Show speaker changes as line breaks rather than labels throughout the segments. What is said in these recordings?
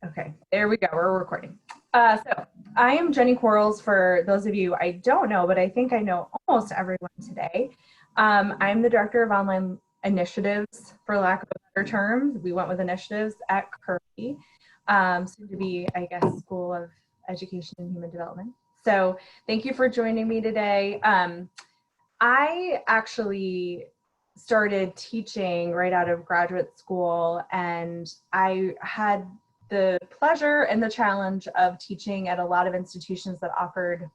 Okay, there we go. We're recording. So I am Jenny Quarles. For those of you I don't know, but I think I know almost everyone today. I'm the Director of Online Initiatives, for lack of a better term. We went with initiatives at Curry, soon to be, I guess, School of Education and Human Development. So thank you for joining me today. I actually started teaching right out of graduate school, and I had the pleasure and the challenge of teaching at a lot of institutions that offered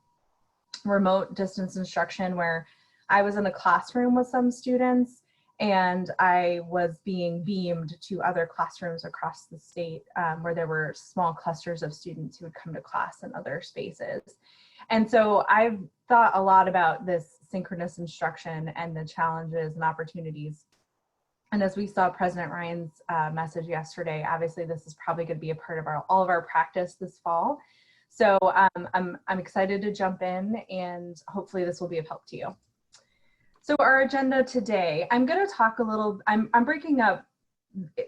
remote distance instruction, where I was in a classroom with some students and I was being beamed to other classrooms across the state, where there were small clusters of students who would come to class in other spaces. And so I've thought a lot about this synchronous instruction and the challenges and opportunities. And as we saw President Ryan's message yesterday, obviously this is probably going to be a part of all of our practice this fall. So I'm excited to jump in, and hopefully this will be of help to you. So our agenda today, I'm going to talk a little, I'm breaking up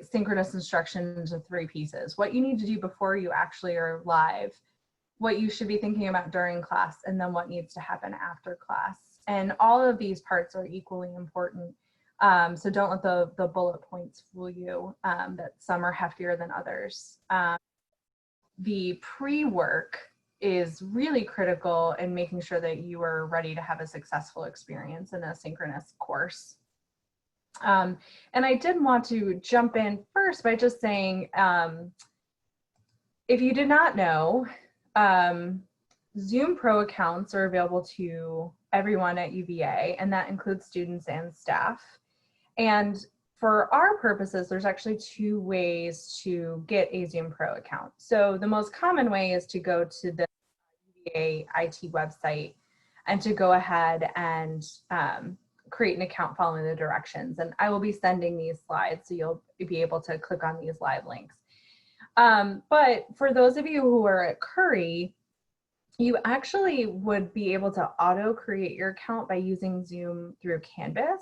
synchronous instruction into 3 pieces: what you need to do before you actually are live, what you should be thinking about during class, and then what needs to happen after class. And all of these parts are equally important. So don't let the bullet points fool you, that some are heftier than others. The pre-work is really critical in making sure that you are ready to have a successful experience in a synchronous course. And I did want to jump in first by just saying, if you did not know, Zoom Pro accounts are available to everyone at UVA, and that includes students and staff. And for our purposes, there's actually 2 ways to get a Zoom Pro account. So the most common way is to go to the UVA IT website and to go ahead and create an account following the directions. And I will be sending these slides, so you'll be able to click on these live links. But for those of you who are at Curry, you actually would be able to auto create your account by using Zoom through Canvas.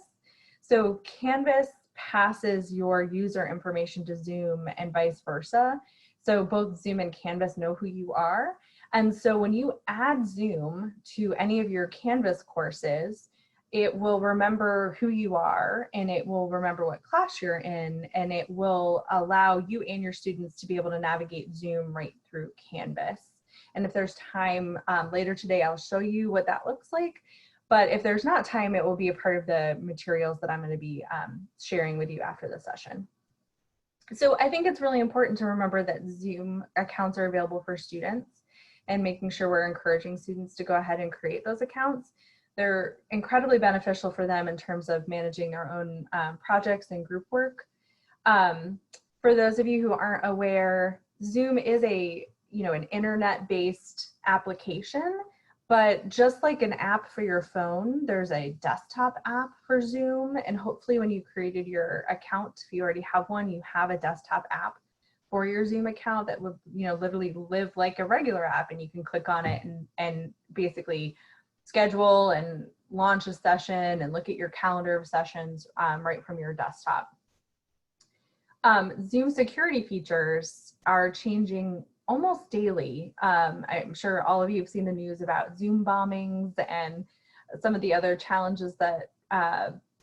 So Canvas passes your user information to Zoom and vice versa. So both Zoom and Canvas know who you are. And so when you add Zoom to any of your Canvas courses, it will remember who you are, and it will remember what class you're in, and it will allow you and your students to be able to navigate Zoom right through Canvas. And if there's time later today, I'll show you what that looks like. But if there's not time, it will be a part of the materials that I'm going to be sharing with you after the session. So I think it's really important to remember that Zoom accounts are available for students, and making sure we're encouraging students to go ahead and create those accounts. They're incredibly beneficial for them in terms of managing their own projects and group work. For those of you who aren't aware, Zoom is an internet-based application, but just like an app for your phone, there's a desktop app for Zoom. And hopefully when you created your account, if you already have one, you have a desktop app for your Zoom account that would, literally live like a regular app, and you can click on it and basically schedule and launch a session and look at your calendar of sessions right from your desktop. Zoom security features are changing almost daily. I'm sure all of you have seen the news about Zoom bombings and some of the other challenges that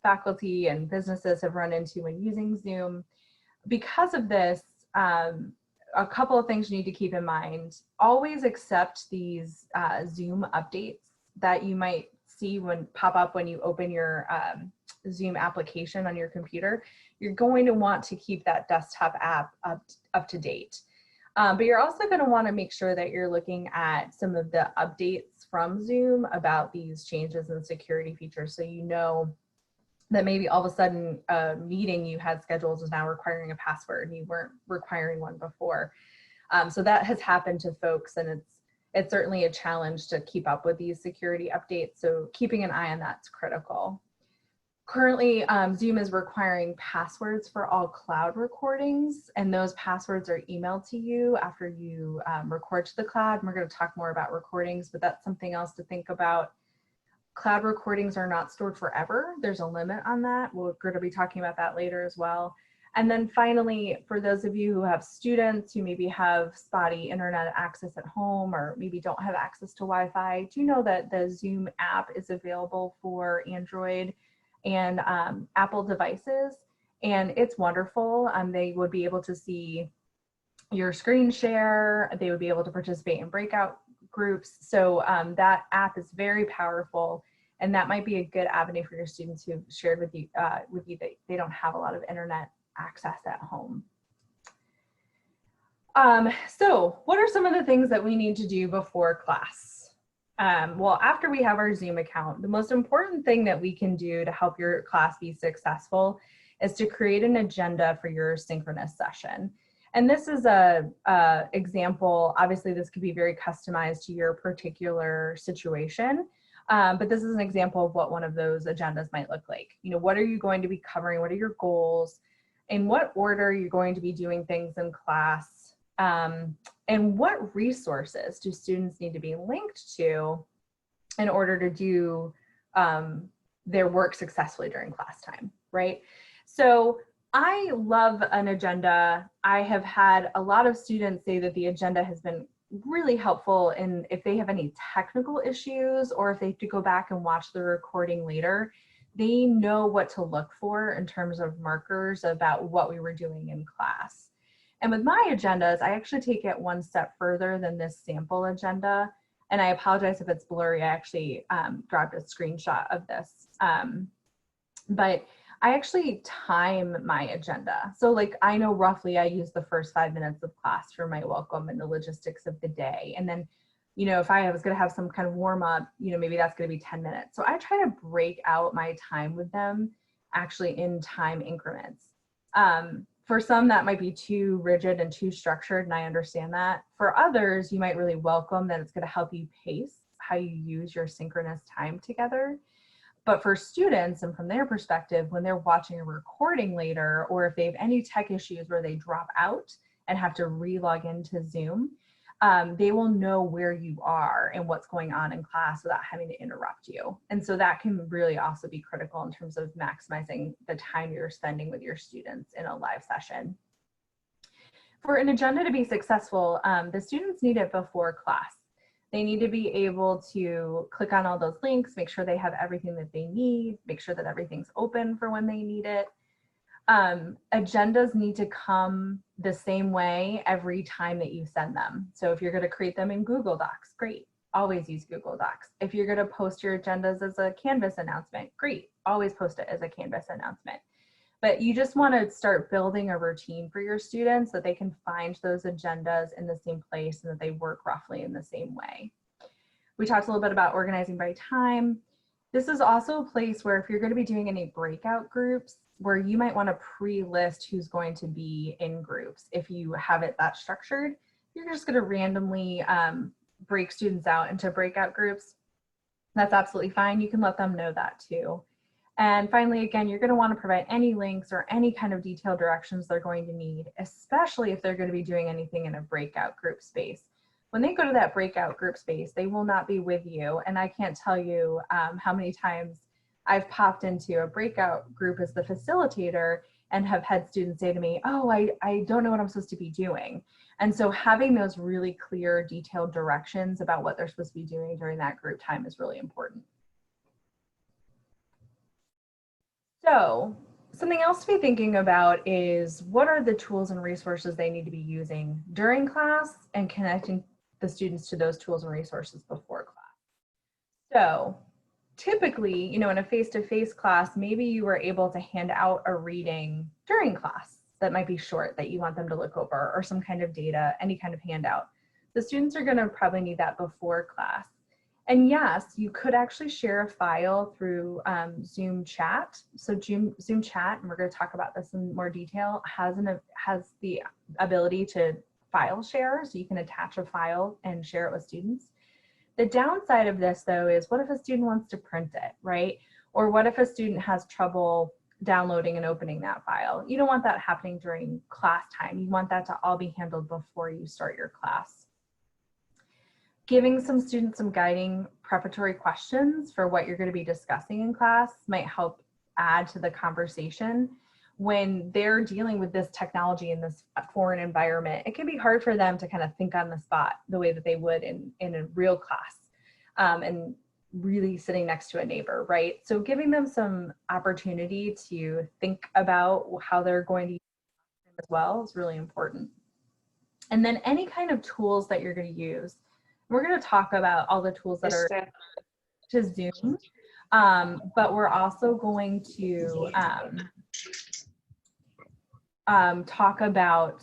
faculty and businesses have run into when using Zoom. Because of this, a couple of things you need to keep in mind. Always accept these Zoom updates that you might see pop up when you open your Zoom application on your computer. You're going to want to keep that desktop app up to date. But you're also going to want to make sure that you're looking at some of the updates from Zoom about these changes in security features, so you know that maybe all of a sudden a meeting you had scheduled is now requiring a password and you weren't requiring one before. So that has happened to folks, and it's certainly a challenge to keep up with these security updates. So keeping an eye on that's critical. Currently, Zoom is requiring passwords for all cloud recordings, and those passwords are emailed to you after you record to the cloud. And we're going to talk more about recordings, but that's something else to think about. Cloud recordings are not stored forever. There's a limit on that. We're going to be talking about that later as well. And then finally, for those of you who have students who maybe have spotty internet access at home or maybe don't have access to Wi-Fi, do you know that the Zoom app is available for Android and Apple devices? And it's wonderful. They would be able to see your screen share. They would be able to participate in breakout groups. So that app is very powerful. And that might be a good avenue for your students who've shared with you that they don't have a lot of internet access at home. So what are some of the things that we need to do before class? Well, after we have our Zoom account, the most important thing that we can do to help your class be successful is to create an agenda for your synchronous session. And this is a example. Obviously, this could be very customized to your particular situation. But this is an example of what one of those agendas might look like. You know, what are you going to be covering? What are your goals? In what order you're going to be doing things in class? And what resources do students need to be linked to in order to do their work successfully during class time, right? So I love an agenda. I have had a lot of students say that the agenda has been really helpful in if they have any technical issues or if they have to go back and watch the recording later, they know what to look for in terms of markers about what we were doing in class. And with my agendas, I actually take it one step further than this sample agenda. And I apologize if it's blurry. I actually grabbed a screenshot of this. But I actually time my agenda. So like I know roughly I use the first 5 minutes of class for my welcome and the logistics of the day. And then, you know, if I was gonna have some kind of warm up, you know, maybe that's gonna be 10 minutes. So I try to break out my time with them actually in time increments. For some that might be too rigid and too structured, and I understand that. For others, you might really welcome that it's gonna help you pace how you use your synchronous time together. But for students and from their perspective, when they're watching a recording later, or if they have any tech issues where they drop out and have to re-log into Zoom, they will know where you are and what's going on in class without having to interrupt you. And so that can really also be critical in terms of maximizing the time you're spending with your students in a live session. For an agenda to be successful, the students need it before class. They need to be able to click on all those links, make sure they have everything that they need, make sure that everything's open for when they need it. Agendas need to come the same way every time that you send them. So if you're going to create them in Google Docs, great, always use Google Docs. If you're going to post your agendas as a Canvas announcement, great, always post it as a Canvas announcement. But you just want to start building a routine for your students so that they can find those agendas in the same place and that they work roughly in the same way. We talked a little bit about organizing by time. This is also a place where if you're going to be doing any breakout groups, where you might want to pre-list who's going to be in groups. If you have it that structured, you're just going to randomly break students out into breakout groups. That's absolutely fine. You can let them know that too. And finally, again, you're going to want to provide any links or any kind of detailed directions they're going to need, especially if they're going to be doing anything in a breakout group space. When they go to that breakout group space, they will not be with you. And I can't tell you how many times I've popped into a breakout group as the facilitator and have had students say to me, oh, I don't know what I'm supposed to be doing. And so having those really clear, detailed directions about what they're supposed to be doing during that group time is really important. So something else to be thinking about is what are the tools and resources they need to be using during class and connecting the students to those tools and resources before class. So typically, you know, in a face-to-face class, maybe you were able to hand out a reading during class that might be short that you want them to look over, or some kind of data, any kind of handout. The students are going to probably need that before class. And yes, you could actually share a file through Zoom chat. So Zoom chat, and we're going to talk about this in more detail, has the ability to file share, so you can attach a file and share it with students. The downside of this, though, is what if a student wants to print it, right? Or what if a student has trouble downloading and opening that file? You don't want that happening during class time. You want that to all be handled before you start your class. Giving some students some guiding preparatory questions for what you're going to be discussing in class might help add to the conversation. when they're dealing with this technology in this foreign environment, it can be hard for them to kind of think on the spot the way that they would in a real class, and really sitting next to a neighbor, right? So giving them some opportunity to think about how they're going to use it as well is really important. And then any kind of tools that you're going to use. We're going to talk about all the tools that are to Zoom, but we're also going to talk about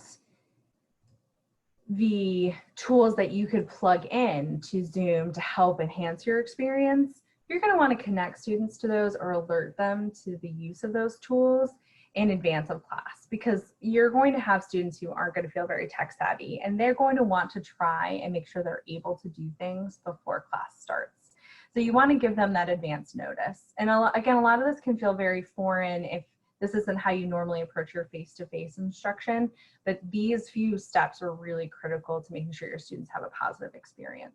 the tools that you could plug in to Zoom to help enhance your experience. You're going to want to connect students to those or alert them to the use of those tools in advance of class, because you're going to have students who aren't going to feel very tech savvy, and they're going to want to try and make sure they're able to do things before class starts. So you want to give them that advance notice. And again, a lot of this can feel very foreign if this isn't how you normally approach your face-to-face instruction, but these few steps are really critical to making sure your students have a positive experience.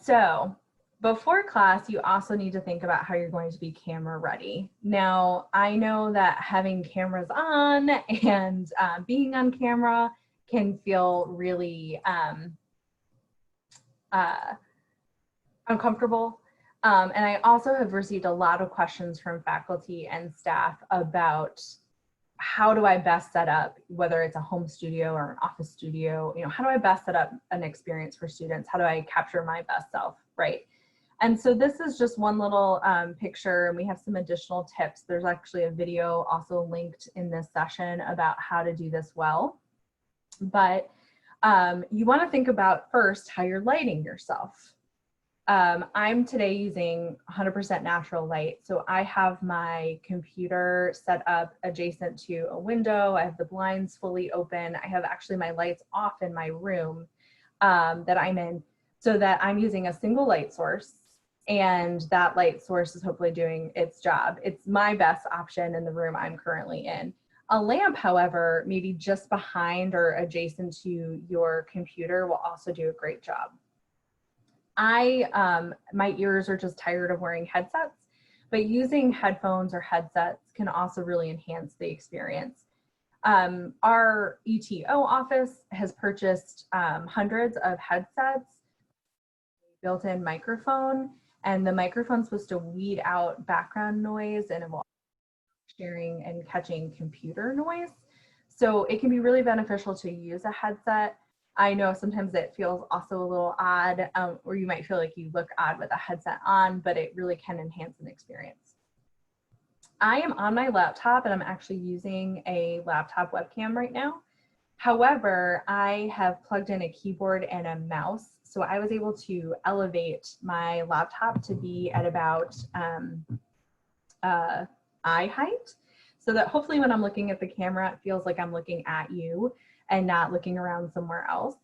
So before class, you also need to think about how you're going to be camera ready. Now, I know that having cameras on and being on camera can feel really uncomfortable. And I also have received a lot of questions from faculty and staff about how do I best set up, whether it's a home studio or an office studio, how do I best set up an experience for students? How do I capture my best self, right? And so this is just one little picture, and we have some additional tips. There's actually a video also linked in this session about how to do this well. But you want to think about first how you're lighting yourself. I'm today using 100% natural light. So I have my computer set up adjacent to a window. I have the blinds fully open. I have actually my lights off in my room that I'm in, so that I'm using a single light source, and that light source is hopefully doing its job. It's my best option in the room I'm currently in. A lamp, however, maybe just behind or adjacent to your computer will also do a great job. My ears are just tired of wearing headsets, but using headphones or headsets can also really enhance the experience. Our ETO office has purchased hundreds of headsets, built-in microphone, and the microphone's supposed to weed out background noise and avoid sharing and catching computer noise. So it can be really beneficial to use a headset. I know sometimes it feels also a little odd, or you might feel like you look odd with a headset on, but it really can enhance an experience. I am on my laptop, and I'm actually using a laptop webcam right now. However, I have plugged in a keyboard and a mouse, so I was able to elevate my laptop to be at about eye height, so that hopefully when I'm looking at the camera, it feels like I'm looking at you and not looking around somewhere else.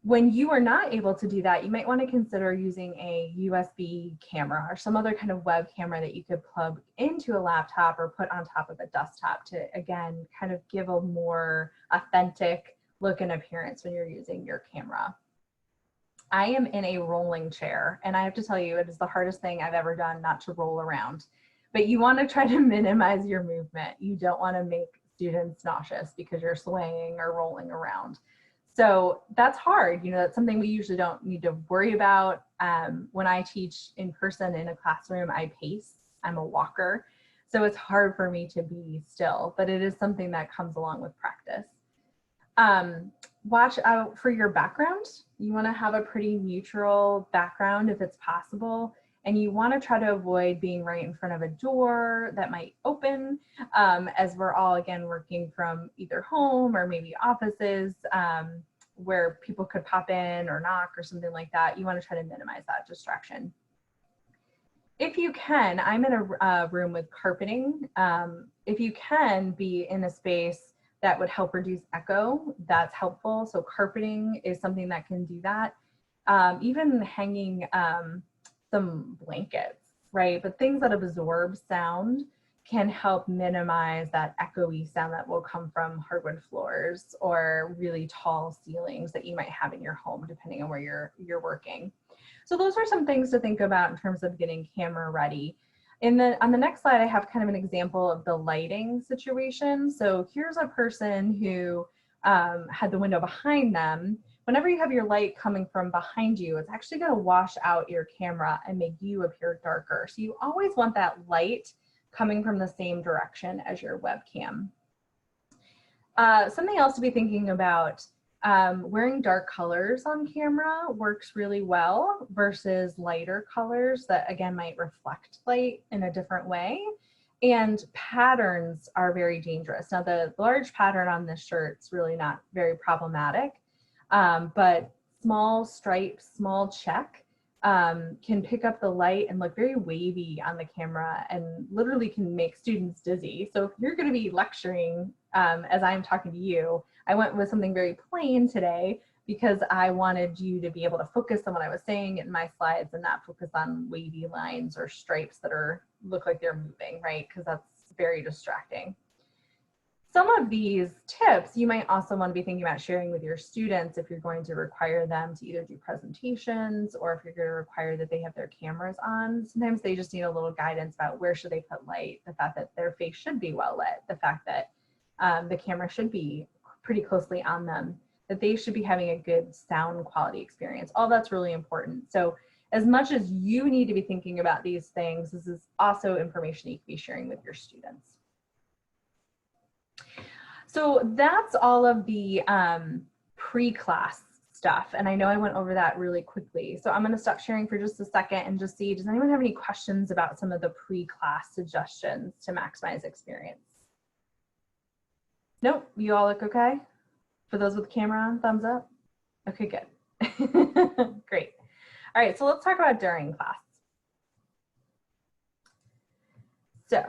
When you are not able to do that, you might want to consider using a USB camera or some other kind of web camera that you could plug into a laptop or put on top of a desktop to, again, kind of give a more authentic look and appearance when you're using your camera. I am in a rolling chair, and I have to tell you, it is the hardest thing I've ever done not to roll around. But you want to try to minimize your movement. You don't want to make students nauseous because you're swaying or rolling around. So that's hard. That's something we usually don't need to worry about. When I teach in person in a classroom, I pace. I'm a walker. So it's hard for me to be still, but it is something that comes along with practice. Watch out for your background. You want to have a pretty neutral background if it's possible. And you want to try to avoid being right in front of a door that might open, as we're all, again, working from either home or maybe offices where people could pop in or knock or something like that. You want to try to minimize that distraction. If you can, I'm in a room with carpeting. If you can be in a space that would help reduce echo, that's helpful. So carpeting is something that can do that. Even hanging some blankets, right? But things that absorb sound can help minimize that echoey sound that will come from hardwood floors or really tall ceilings that you might have in your home, depending on where you're working. So those are some things to think about in terms of getting camera ready. On the next slide, I have kind of an example of the lighting situation. So here's a person who had the window behind them. Whenever you have your light coming from behind you, it's actually going to wash out your camera and make you appear darker. So you always want that light coming from the same direction as your webcam. Something else to be thinking about, wearing dark colors on camera works really well versus lighter colors that again might reflect light in a different way. And patterns are very dangerous. Now the large pattern on this shirt is really not very problematic, but small stripes, small check can pick up the light and look very wavy on the camera and literally can make students dizzy. So if you're going to be lecturing as I'm talking to you, I went with something very plain today because I wanted you to be able to focus on what I was saying in my slides and not focus on wavy lines or stripes that look like they're moving, right? Because that's very distracting. Some of these tips you might also want to be thinking about sharing with your students if you're going to require them to either do presentations or if you're going to require that they have their cameras on. Sometimes they just need a little guidance about where should they put light, the fact that their face should be well lit, the fact that the camera should be pretty closely on them, that they should be having a good sound quality experience. All that's really important. So as much as you need to be thinking about these things, this is also information you can be sharing with your students. So that's all of the pre-class stuff. And I know I went over that really quickly. So I'm going to stop sharing for just a second and just see, does anyone have any questions about some of the pre-class suggestions to maximize experience? Nope, you all look okay? For those with camera on, thumbs up? Okay, good. Great. All right, so let's talk about during class. So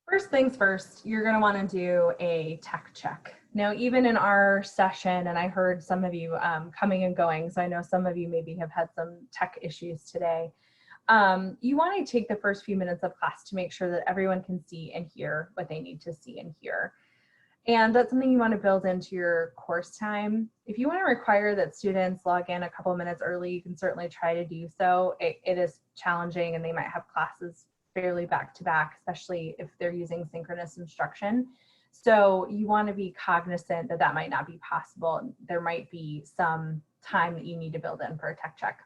first things first, you're going to want to do a tech check. Now, even in our session, and I heard some of you coming and going, so I know some of you maybe have had some tech issues today. You want to take the first few minutes of class to make sure that everyone can see and hear what they need to see and hear. And that's something you want to build into your course time. If you want to require that students log in a couple minutes early, you can certainly try to do so. It is challenging and they might have classes fairly back to back, especially if they're using synchronous instruction. So you want to be cognizant that that might not be possible. There might be some time that you need to build in for a tech check.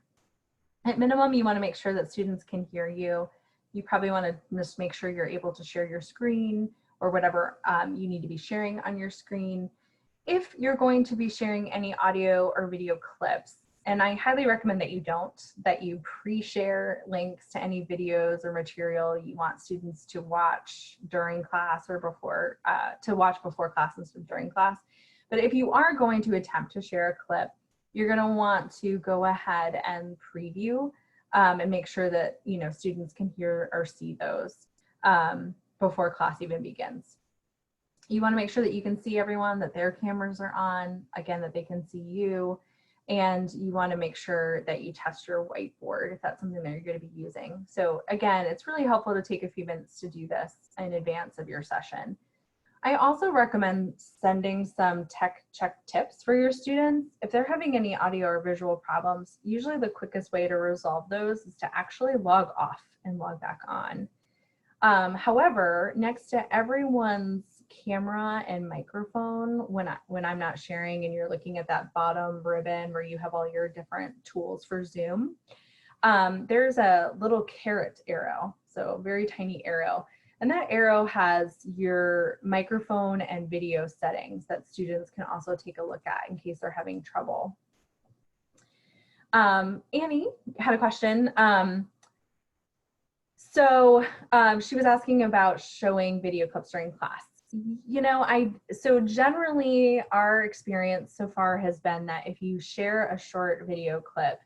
At minimum, you want to make sure that students can hear you. You probably want to just make sure you're able to share your screen or whatever you need to be sharing on your screen. If you're going to be sharing any audio or video clips, and I highly recommend that you don't, that you pre-share links to any videos or material you want students to watch during class or before, to watch before class instead of during class. But if you are going to attempt to share a clip, you're going to want to go ahead and preview and make sure that students can hear or see those before class even begins. You want to make sure that you can see everyone, that their cameras are on, again, that they can see you, and you want to make sure that you test your whiteboard if that's something that you're going to be using. So again, it's really helpful to take a few minutes to do this in advance of your session. I also recommend sending some tech check tips for your students. If they're having any audio or visual problems, usually the quickest way to resolve those is to actually log off and log back on. However, next to everyone's camera and microphone, when I'm not sharing and you're looking at that bottom ribbon where you have all your different tools for Zoom, there's a little caret arrow, so a very tiny arrow. And that arrow has your microphone and video settings that students can also take a look at in case they're having trouble. Annie had a question. She was asking about showing video clips during class. So generally our experience so far has been that if you share a short video clip,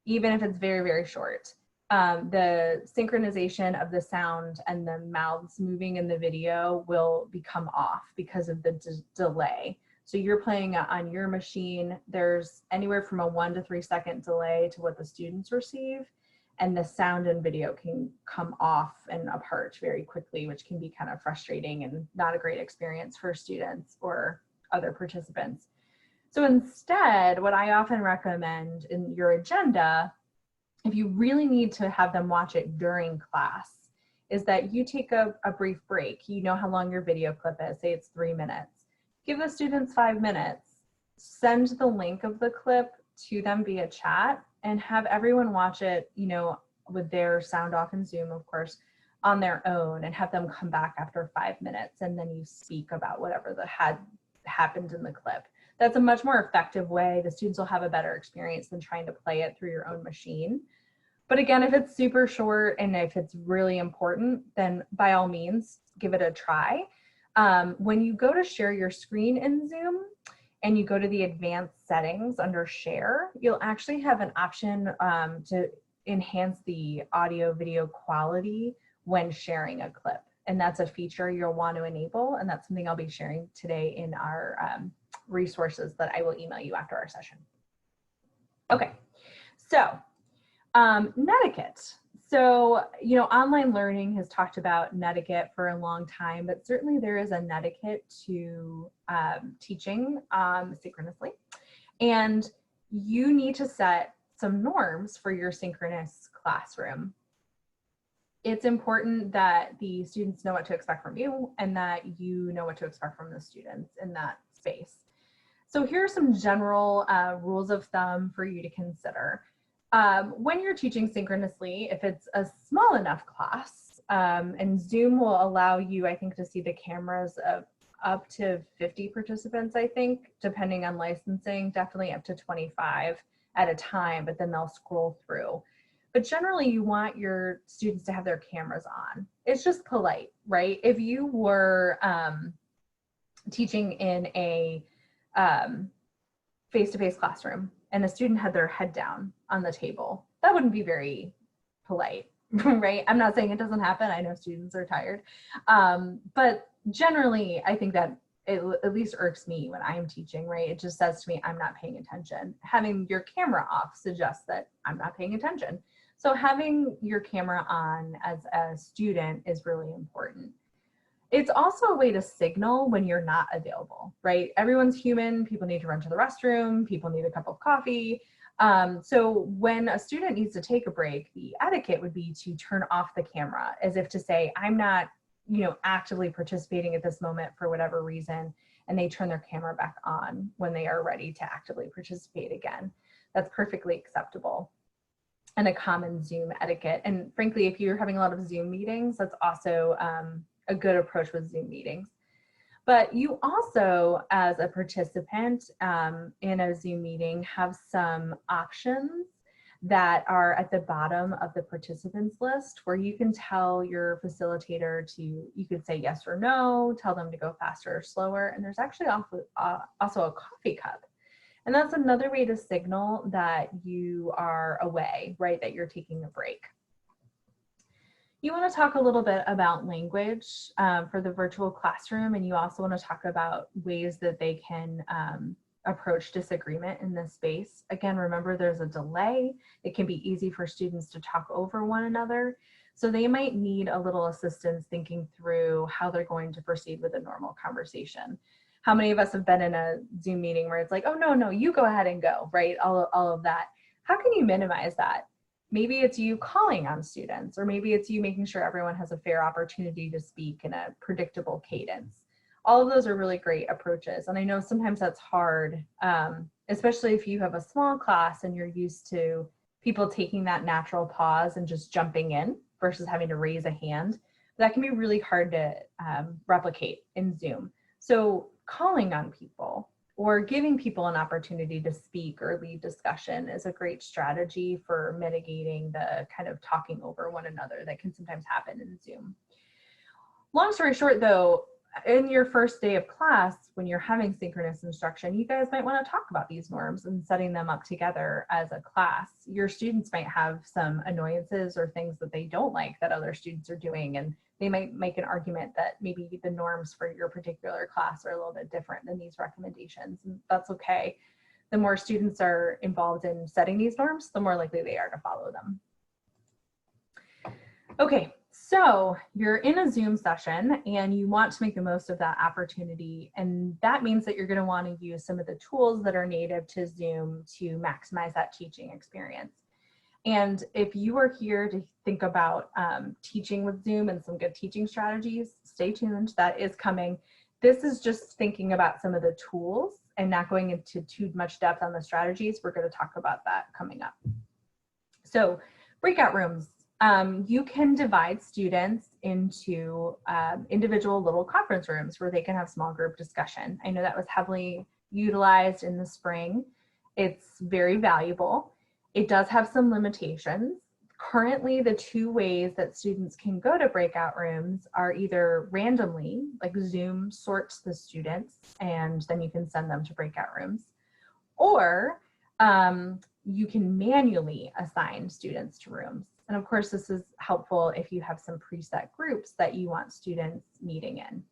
even if it's very, very short, the synchronization of the sound and the mouths moving in the video will become off because of the delay. So you're playing on your machine, there's anywhere from a 1 to 3 second delay to what the students receive. and the sound and video can come off and apart very quickly, which can be kind of frustrating and not a great experience for students or other participants. So instead, what I often recommend in your agenda, if you really need to have them watch it during class, is that you take a brief break. You know how long your video clip is, say it's 3 minutes. Give the students 5 minutes, send the link of the clip to them via chat, and have everyone watch it, you know, with their sound off in Zoom, of course, on their own, and have them come back after 5 minutes, and then you speak about whatever had happened in the clip. That's a much more effective way. The students will have a better experience than trying to play it through your own machine. But again, if it's super short and if it's really important, then by all means, give it a try. When you go to share your screen in Zoom and you go to the advanced settings under share, you'll actually have an option to enhance the audio video quality when sharing a clip. And that's a feature you'll want to enable. And that's something I'll be sharing today in our resources that I will email you after our session. Okay, so netiquette. So, you know, online learning has talked about netiquette for a long time, but certainly there is a netiquette to teaching synchronously. And you need to set some norms for your synchronous classroom. It's important that the students know what to expect from you and that you know what to expect from the students in that space. So here are some general rules of thumb for you to consider. When you're teaching synchronously, if it's a small enough class, and Zoom will allow you, I think, to see the cameras of up to 50 participants, I think, depending on licensing, definitely up to 25 at a time, but then they'll scroll through. But generally, you want your students to have their cameras on. It's just polite, right? If you were teaching in a face-to-face classroom and a student had their head down on the table, that wouldn't be very polite, right? I'm not saying it doesn't happen. I know students are tired. But generally, I think that it at least irks me when I'm teaching, right? It just says to me, I'm not paying attention. Having your camera off suggests that I'm not paying attention. So having your camera on as a student is really important. It's also a way to signal when you're not available, right? Everyone's human. People need to run to the restroom. People need a cup of coffee. So when a student needs to take a break, the etiquette would be to turn off the camera as if to say, I'm not, you know, actively participating at this moment for whatever reason, and they turn their camera back on when they are ready to actively participate again. That's perfectly acceptable and a common Zoom etiquette. And frankly, if you're having a lot of Zoom meetings, that's also a good approach with Zoom meetings. But you also, as a participant in a Zoom meeting, have some options that are at the bottom of the participants list where you can tell your facilitator to, you could say yes or no, tell them to go faster or slower. And there's actually also a coffee cup. And that's another way to signal that you are away, right? That you're taking a break. You want to talk a little bit about language for the virtual classroom, and you also want to talk about ways that they can approach disagreement in this space. Again, remember there's a delay. It can be easy for students to talk over one another. So they might need a little assistance thinking through how they're going to proceed with a normal conversation. How many of us have been in a Zoom meeting where it's like, oh, no, you go ahead and go, right? All of that. How can you minimize that? Maybe it's you calling on students, or maybe it's you making sure everyone has a fair opportunity to speak in a predictable cadence. All of those are really great approaches. And I know sometimes that's hard, especially if you have a small class and you're used to people taking that natural pause and just jumping in versus having to raise a hand. That can be really hard to replicate in Zoom. So calling on people or giving people an opportunity to speak or lead discussion is a great strategy for mitigating the kind of talking over one another that can sometimes happen in Zoom. Long story short though, in your first day of class, when you're having synchronous instruction, you guys might want to talk about these norms and setting them up together as a class. Your students might have some annoyances or things that they don't like that other students are doing, and they might make an argument that maybe the norms for your particular class are a little bit different than these recommendations, and that's okay. The more students are involved in setting these norms, the more likely they are to follow them. Okay, so you're in a Zoom session and you want to make the most of that opportunity. And that means that you're going to want to use some of the tools that are native to Zoom to maximize that teaching experience. And if you are here to think about teaching with Zoom and some good teaching strategies, stay tuned, that is coming. This is just thinking about some of the tools and not going into too much depth on the strategies. We're going to talk about that coming up. So breakout rooms. You can divide students into individual little conference rooms where they can have small group discussion. I know that was heavily utilized in the spring. It's very valuable. It does have some limitations. Currently, the two ways that students can go to breakout rooms are either randomly, like Zoom sorts the students and then you can send them to breakout rooms, or you can manually assign students to rooms. And of course, this is helpful if you have some preset groups that you want students meeting in.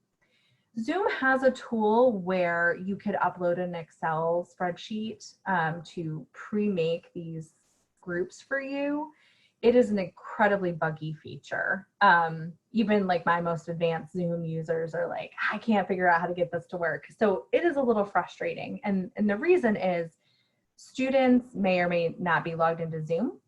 Zoom has a tool where you could upload an Excel spreadsheet to pre-make these groups for you. It is an incredibly buggy feature. Even like my most advanced Zoom users are like, I can't figure out how to get this to work. So it is a little frustrating. And the reason is students may or may not be logged into Zoom.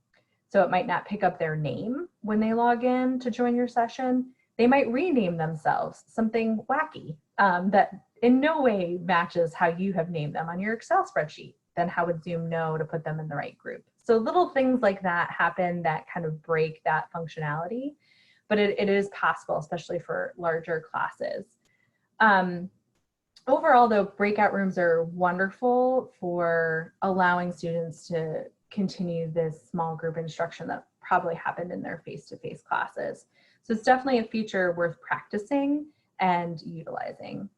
So it might not pick up their name when they log in to join your session. They might rename themselves something wacky that in no way matches how you have named them on your Excel spreadsheet. Then how would Zoom know to put them in the right group? So little things like that happen that kind of break that functionality, but it is possible, especially for larger classes. Overall, though, breakout rooms are wonderful for allowing students to continue this small group instruction that probably happened in their face-to-face classes. So it's definitely a feature worth practicing and utilizing.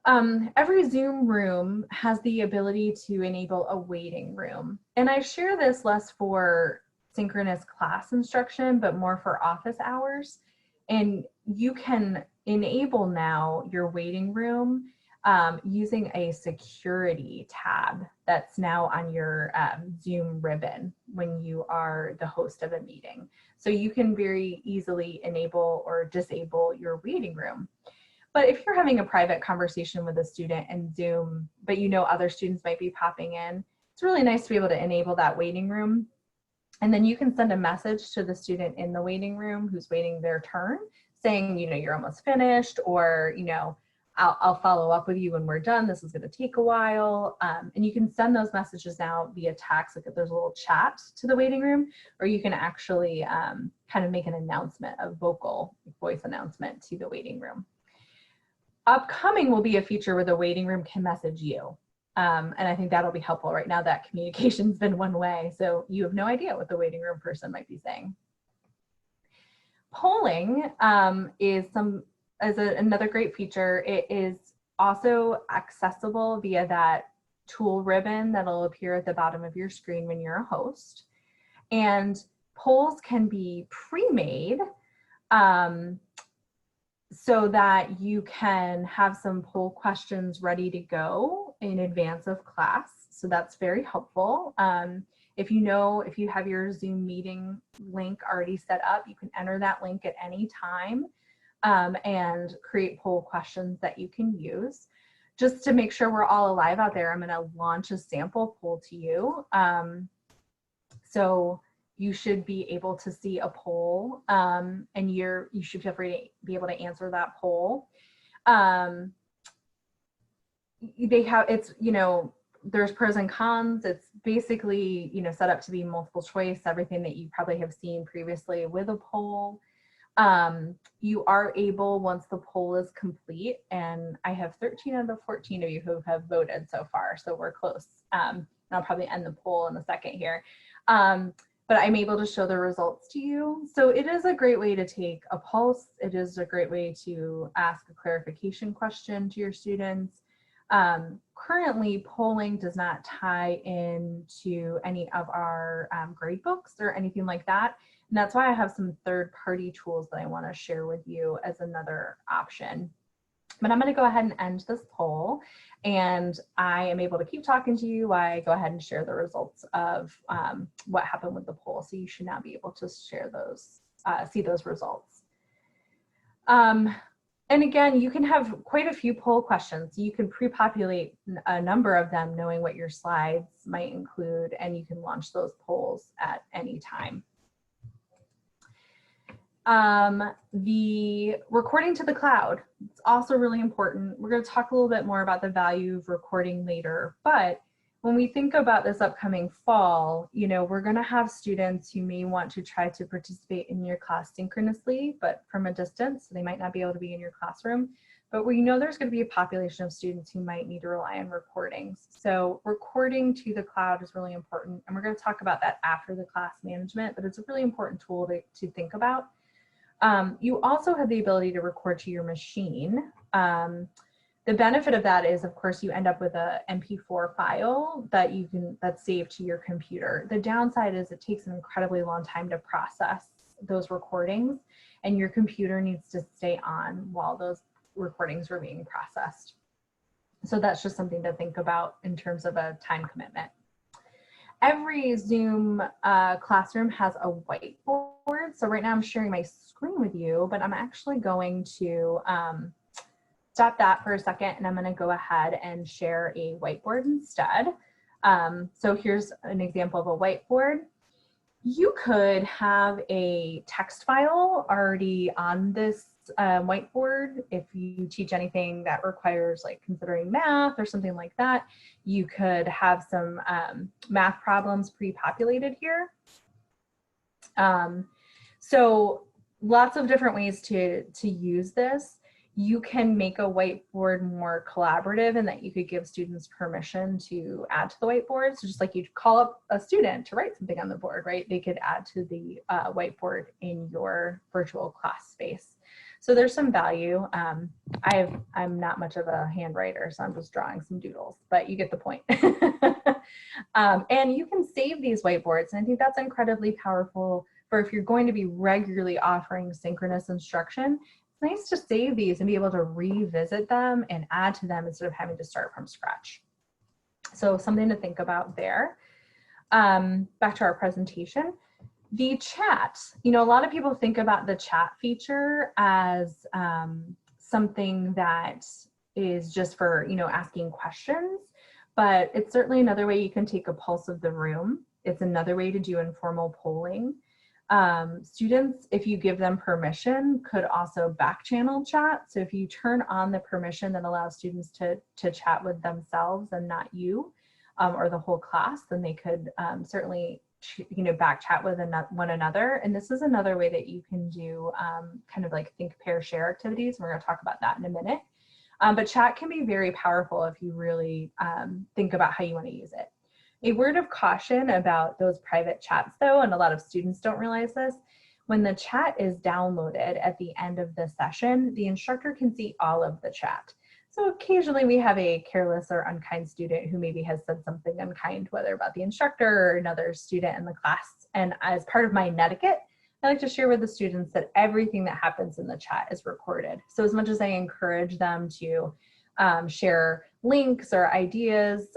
Every Zoom room has the ability to enable a waiting room. And I share this less for synchronous class instruction, but more for office hours. And you can enable now your waiting room using a security tab that's now on your Zoom ribbon when you are the host of a meeting. So you can very easily enable or disable your waiting room. But if you're having a private conversation with a student in Zoom, but you know other students might be popping in, it's really nice to be able to enable that waiting room. And then you can send a message to the student in the waiting room who's waiting their turn saying, you know, you're almost finished, or, you know, I'll follow up with you when we're done. This is going to take a while. And you can send those messages now via text. Like if there's a little chat to the waiting room, or you can actually kind of make an announcement, a vocal voice announcement to the waiting room. Upcoming will be a feature where the waiting room can message you. And I think that'll be helpful. Right now that communication's been one way, so you have no idea what the waiting room person might be saying. Polling is another great feature. It is also accessible via that tool ribbon that'll appear at the bottom of your screen when you're a host. And polls can be pre-made so that you can have some poll questions ready to go in advance of class. So that's very helpful. If you have your Zoom meeting link already set up, you can enter that link at any time and create poll questions that you can use. Just to make sure we're all alive out there, I'm going to launch a sample poll to you. So you should be able to see a poll, and you should feel free to be able to answer that poll. There's pros and cons. It's basically, set up to be multiple choice, everything that you probably have seen previously with a poll. You are able, once the poll is complete, and I have 13 out of 14 of you who have voted so far, so we're close. And I'll probably end the poll in a second here. But I'm able to show the results to you. So it is a great way to take a pulse. It is a great way to ask a clarification question to your students. Currently, polling does not tie into any of our grade books or anything like that. And that's why I have some third-party tools that I want to share with you as another option. But I'm going to go ahead and end this poll, and I am able to keep talking to you while I go ahead and share the results of what happened with the poll. So you should now be able to share those see those results. And again, you can have quite a few poll questions. You can pre-populate a number of them knowing what your slides might include, and you can launch those polls at any time. The recording to the cloud, it's also really important. We're going to talk a little bit more about the value of recording later, but when we think about this upcoming fall, you know, we're going to have students who may want to try to participate in your class synchronously, but from a distance, so they might not be able to be in your classroom. But we know there's going to be a population of students who might need to rely on recordings. So recording to the cloud is really important, and we're going to talk about that after the class management, but it's a really important tool to think about. You also have the ability to record to your machine. The benefit of that is, of course, you end up with a MP4 file that that's saved to your computer. The downside is it takes an incredibly long time to process those recordings, and your computer needs to stay on while those recordings are being processed. So that's just something to think about in terms of a time commitment. Every Zoom classroom has a whiteboard. So right now I'm sharing my screen with you, but I'm actually going to stop that for a second, and I'm going to go ahead and share a whiteboard instead. So here's an example of a whiteboard. You could have a text file already on this whiteboard. If you teach anything that requires like considering math or something like that, you could have some math problems pre-populated here. So lots of different ways to use this. You can make a whiteboard more collaborative in that you could give students permission to add to the whiteboard. So just like you'd call up a student to write something on the board, right? They could add to the whiteboard in your virtual class space. So there's some value. I'm not much of a handwriter, so I'm just drawing some doodles, but you get the point. And you can save these whiteboards, and I think that's incredibly powerful for if you're going to be regularly offering synchronous instruction. It's nice to save these and be able to revisit them and add to them instead of having to start from scratch. So something to think about there. Back to our presentation. The chat, you know, a lot of people think about the chat feature as something that is just for, you know, asking questions, but it's certainly another way you can take a pulse of the room. It's another way to do informal polling. Students, if you give them permission, could also back channel chat. So if you turn on the permission that allows students to chat with themselves and not you or the whole class, then they could certainly, you know, back chat with one another. And this is another way that you can do kind of like think, pair, share activities. We're going to talk about that in a minute. But chat can be very powerful if you really think about how you want to use it. A word of caution about those private chats though, and a lot of students don't realize this, when the chat is downloaded at the end of the session, the instructor can see all of the chat. So occasionally we have a careless or unkind student who maybe has said something unkind, whether about the instructor or another student in the class. And as part of my etiquette, I like to share with the students that everything that happens in the chat is recorded. So as much as I encourage them to share links or ideas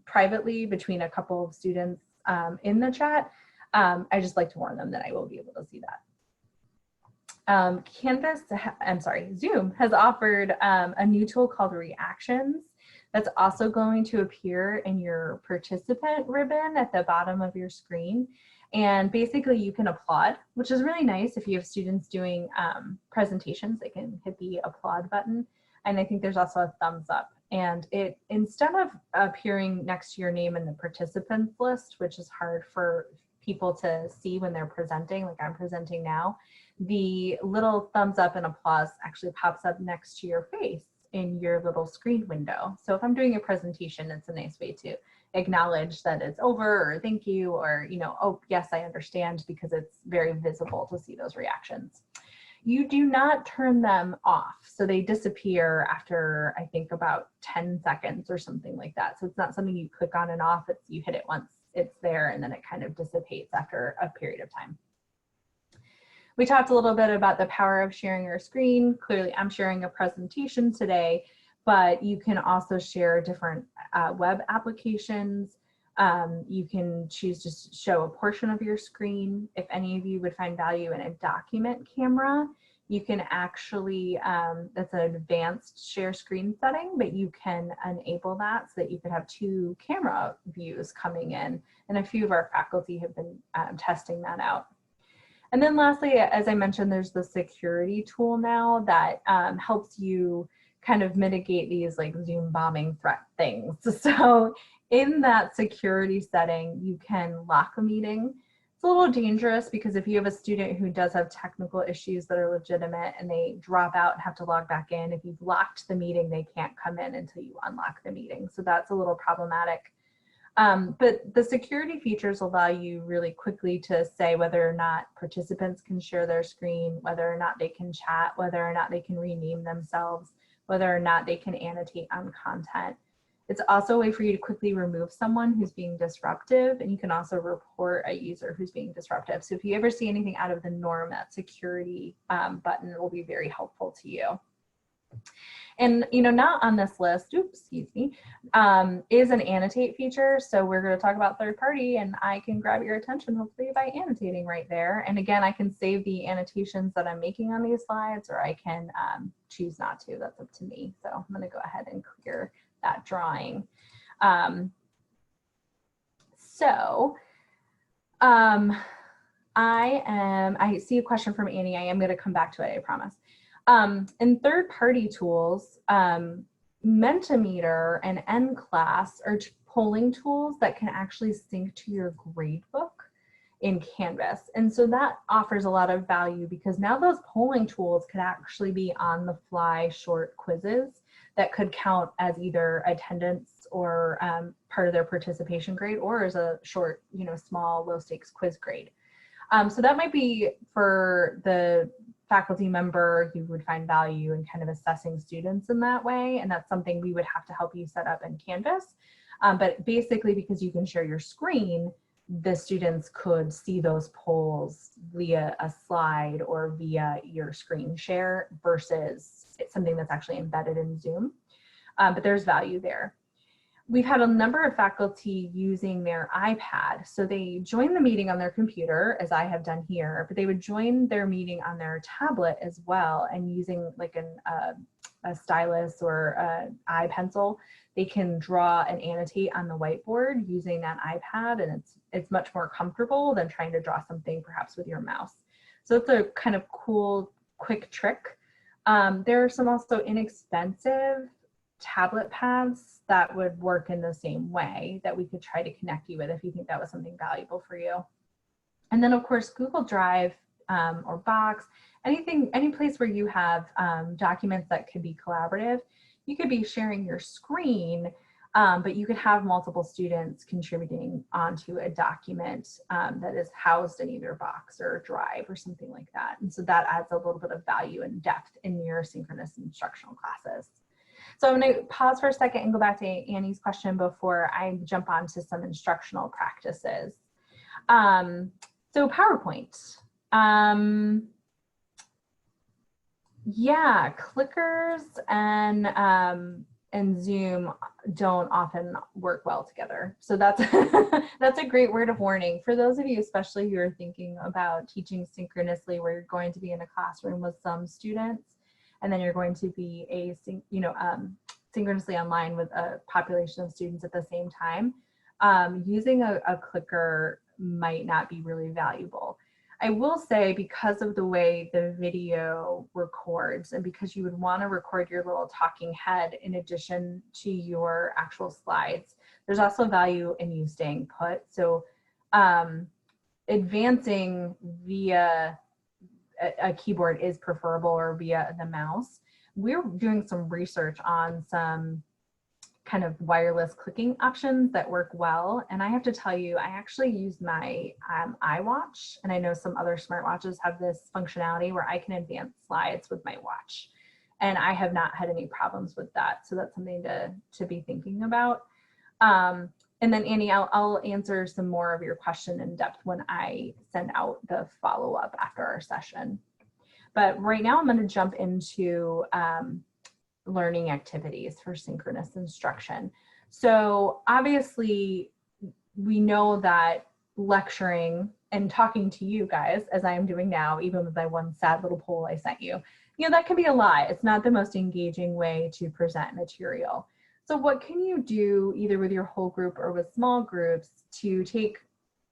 privately between a couple of students in the chat, I just like to warn them that I will be able to see that. Zoom has offered a new tool called Reactions that's also going to appear in your participant ribbon at the bottom of your screen. And basically you can applaud, which is really nice. If you have students doing presentations, they can hit the applaud button. And I think there's also a thumbs up. And it, instead of appearing next to your name in the participants list, which is hard for people to see when they're presenting, like I'm presenting now, the little thumbs up and applause actually pops up next to your face in your little screen window. So if I'm doing a presentation, it's a nice way to acknowledge that it's over, or thank you, or, you know, oh, yes, I understand, because it's very visible to see those reactions. You do not turn them off. So they disappear after, I think, about 10 seconds or something like that. So it's not something you click on and off. It's you hit it once, it's there, and then it kind of dissipates after a period of time. We talked a little bit about the power of sharing your screen. Clearly, I'm sharing a presentation today, but you can also share different web applications. You can choose to show a portion of your screen. If any of you would find value in a document camera, you can actually, that's an advanced share screen setting, but you can enable that so that you could have 2 camera views coming in. And a few of our faculty have been testing that out. And then lastly, as I mentioned, there's the security tool now that helps you kind of mitigate these like Zoom bombing threat things. So in that security setting, you can lock a meeting. It's a little dangerous because if you have a student who does have technical issues that are legitimate and they drop out and have to log back in, if you've locked the meeting, they can't come in until you unlock the meeting. So that's a little problematic. But the security features allow you really quickly to say whether or not participants can share their screen, whether or not they can chat, whether or not they can rename themselves, whether or not they can annotate on content. It's also a way for you to quickly remove someone who's being disruptive, and you can also report a user who's being disruptive. So if you ever see anything out of the norm, that security button will be very helpful to you. And not on this list, oops, excuse me, is an annotate feature. So we're going to talk about third party, and I can grab your attention hopefully by annotating right there. And again, I can save the annotations that I'm making on these slides, or I can choose not to. That's up to me. So I'm going to go ahead and clear that drawing. I see a question from Annie. I am going to come back to it, I promise. In third-party tools, Mentimeter and NClass are polling tools that can actually sync to your gradebook in Canvas. And so that offers a lot of value because now those polling tools could actually be on-the-fly short quizzes that could count as either attendance or part of their participation grade, or as a short, small, low-stakes quiz grade. So that might be for the faculty member who would find value in kind of assessing students in that way. And that's something we would have to help you set up in Canvas. But basically, because you can share your screen, the students could see those polls via a slide or via your screen share versus it's something that's actually embedded in Zoom. But there's value there. We've had a number of faculty using their iPad. So they join the meeting on their computer, as I have done here, but they would join their meeting on their tablet as well, and using like a stylus or an iPencil, they can draw and annotate on the whiteboard using that iPad, and it's much more comfortable than trying to draw something perhaps with your mouse. So it's a kind of cool, quick trick. There are some also inexpensive tablet pads that would work in the same way that we could try to connect you with if you think that was something valuable for you. And then of course, Google Drive or Box, any place where you have documents that could be collaborative, you could be sharing your screen, but you could have multiple students contributing onto a document that is housed in either Box or Drive or something like that. And so that adds a little bit of value and depth in your synchronous instructional classes. So I'm going to pause for a second and go back to Annie's question before I jump on to some instructional practices. So PowerPoint. Yeah, clickers and Zoom don't often work well together. So that's that's a great word of warning for those of you, especially who are thinking about teaching synchronously, where you're going to be in a classroom with some students, and then you're going to be synchronously online with a population of students at the same time. Using a clicker might not be really valuable. I will say, because of the way the video records, and because you would want to record your little talking head in addition to your actual slides, there's also value in you staying put. So advancing via a keyboard is preferable, or via the mouse. We're doing some research on some kind of wireless clicking options that work well. And I have to tell you, I actually use my iWatch, and I know some other smartwatches have this functionality where I can advance slides with my watch. And I have not had any problems with that. So that's something to be thinking about. And then Annie, I'll answer some more of your question in depth when I send out the follow-up after our session. But right now I'm going to jump into learning activities for synchronous instruction. So obviously we know that lecturing and talking to you guys, as I am doing now, even with my one sad little poll I sent you, that can be a lie. It's not the most engaging way to present material. So what can you do either with your whole group or with small groups to take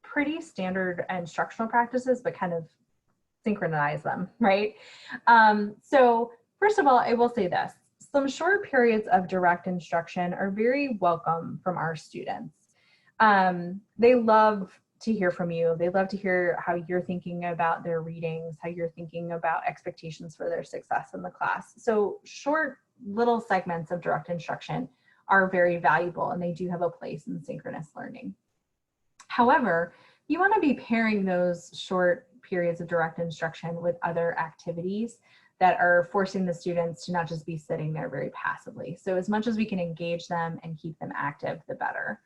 pretty standard instructional practices, but kind of synchronize them, right? So first of all, I will say this. Some short periods of direct instruction are very welcome from our students. They love to hear from you. They love to hear how you're thinking about their readings, how you're thinking about expectations for their success in the class. So short little segments of direct instruction are very valuable, and they do have a place in synchronous learning. However, you want to be pairing those short periods of direct instruction with other activities that are forcing the students to not just be sitting there very passively. So as much as we can engage them and keep them active, the better.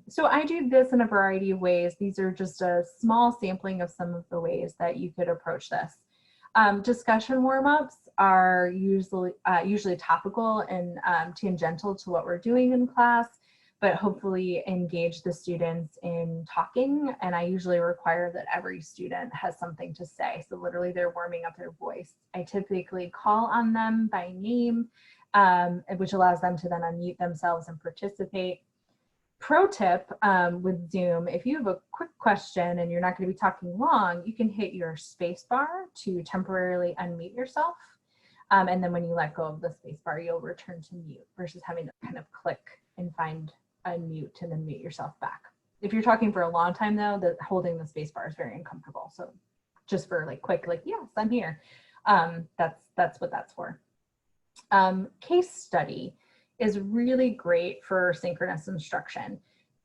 So I do this in a variety of ways. These are just a small sampling of some of the ways that you could approach this. Discussion warm-ups are usually topical and tangential to what we're doing in class, but hopefully engage the students in talking. And I usually require that every student has something to say. So literally they're warming up their voice. I typically call on them by name, which allows them to then unmute themselves and participate. Pro tip with Zoom, if you have a quick question and you're not going to be talking long, you can hit your space bar to temporarily unmute yourself. And then when you let go of the space bar, you'll return to mute versus having to kind of click and find unmute and then mute yourself back. If you're talking for a long time though, holding the space bar is very uncomfortable. So just for like quick, like, yes, I'm here. That's what that's for. Case study is really great for synchronous instruction.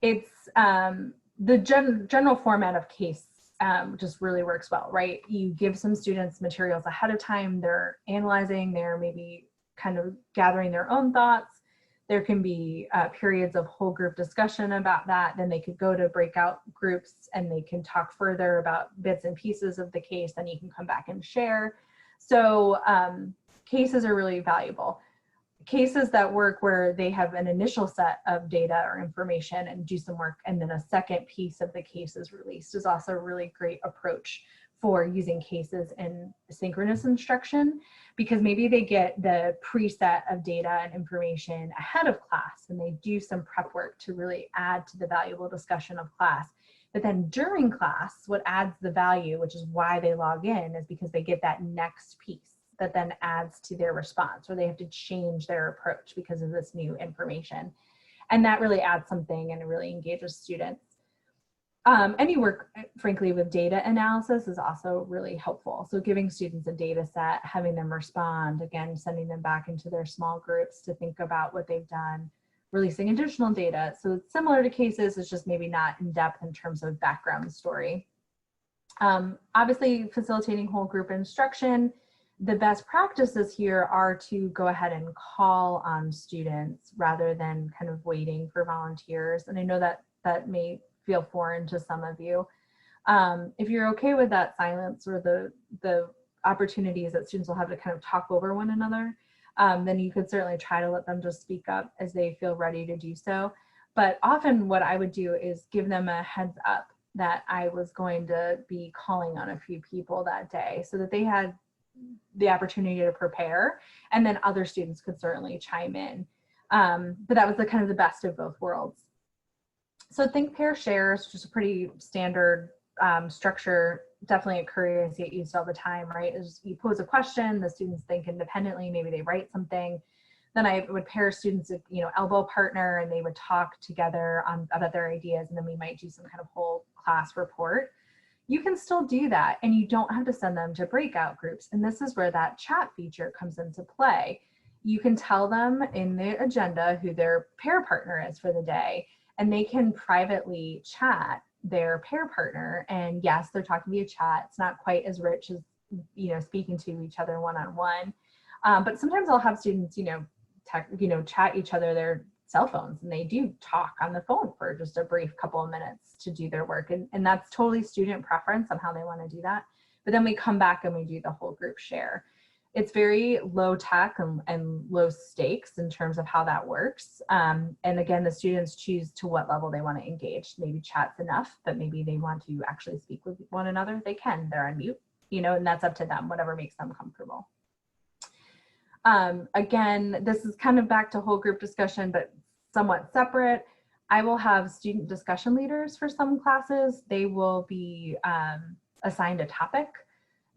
It's the general format of case just really works well, right? You give some students materials ahead of time, they're analyzing, they're maybe kind of gathering their own thoughts. There can be periods of whole group discussion about that. Then they could go to breakout groups and they can talk further about bits and pieces of the case. Then you can come back and share. So cases are really valuable. Cases that work where they have an initial set of data or information and do some work, and then a second piece of the case is released, is also a really great approach for using cases in synchronous instruction, because maybe they get the preset of data and information ahead of class and they do some prep work to really add to the valuable discussion of class. But then during class, what adds the value, which is why they log in, is because they get that next piece that then adds to their response, or they have to change their approach because of this new information. And that really adds something and it really engages students. Any work, frankly, with data analysis is also really helpful. So giving students a data set, having them respond, again, sending them back into their small groups to think about what they've done, releasing additional data. So it's similar to cases, it's just maybe not in depth in terms of background story. Obviously, facilitating whole group instruction, the best practices here are to go ahead and call on students rather than kind of waiting for volunteers. And I know that that may feel foreign to some of you. If you're okay with that silence or the opportunities that students will have to kind of talk over one another, then you could certainly try to let them just speak up as they feel ready to do so. But often what I would do is give them a heads up that I was going to be calling on a few people that day so that they had the opportunity to prepare, and then other students could certainly chime in. But that was the kind of the best of both worlds. So think, pair, share is just a pretty standard structure, definitely occurs get used all the time, right? Is you pose a question, the students think independently, maybe they write something. Then I would pair students with, elbow partner, and they would talk together about their ideas, and then we might do some kind of whole class report. You can still do that, and you don't have to send them to breakout groups. And this is where that chat feature comes into play. You can tell them in the agenda who their pair partner is for the day, and they can privately chat their pair partner. And yes, they're talking via chat. It's not quite as rich as, speaking to each other one-on-one. But sometimes I'll have students, chat each other their cell phones, and they do talk on the phone for just a brief couple of minutes to do their work. And that's totally student preference on how they want to do that. But then we come back and we do the whole group share. It's very low tech and low stakes in terms of how that works. And again, the students choose to what level they want to engage. Maybe chat's enough, but maybe they want to actually speak with one another. They can, they're on mute, you know, and that's up to them, whatever makes them comfortable. Again, this is kind of back to whole group discussion, but somewhat separate. I will have student discussion leaders for some classes. They will be assigned a topic.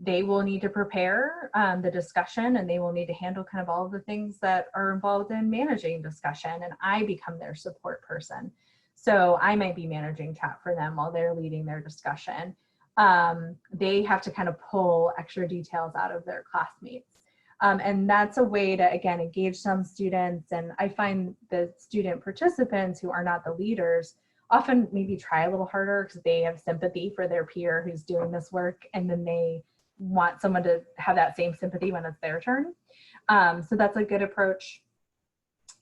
They will need to prepare the discussion, and they will need to handle kind of all of the things that are involved in managing discussion, and I become their support person. So I might be managing chat for them while they're leading their discussion. They have to kind of pull extra details out of their classmates. And that's a way to, again, engage some students. And I find the student participants who are not the leaders often maybe try a little harder because they have sympathy for their peer who's doing this work, and then they want someone to have that same sympathy when it's their turn. So that's a good approach.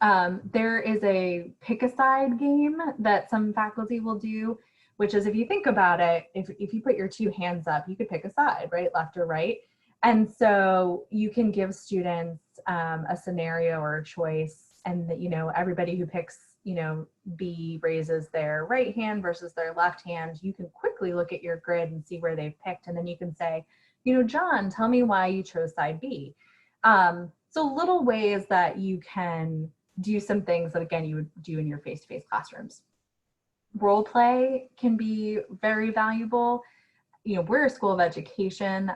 There is a pick a side game that some faculty will do, which is, if you think about it, if you put your two hands up, you could pick a side, right, left or right. And so you can give students a scenario or a choice, and that, you know, everybody who picks, you know, B raises their right hand versus their left hand. You can quickly look at your grid and see where they've picked, and then you can say, you know, John, tell me why you chose side B. So little ways that you can do some things that, again, you would do in your face-to-face classrooms. Role play can be very valuable. You know, we're a school of education,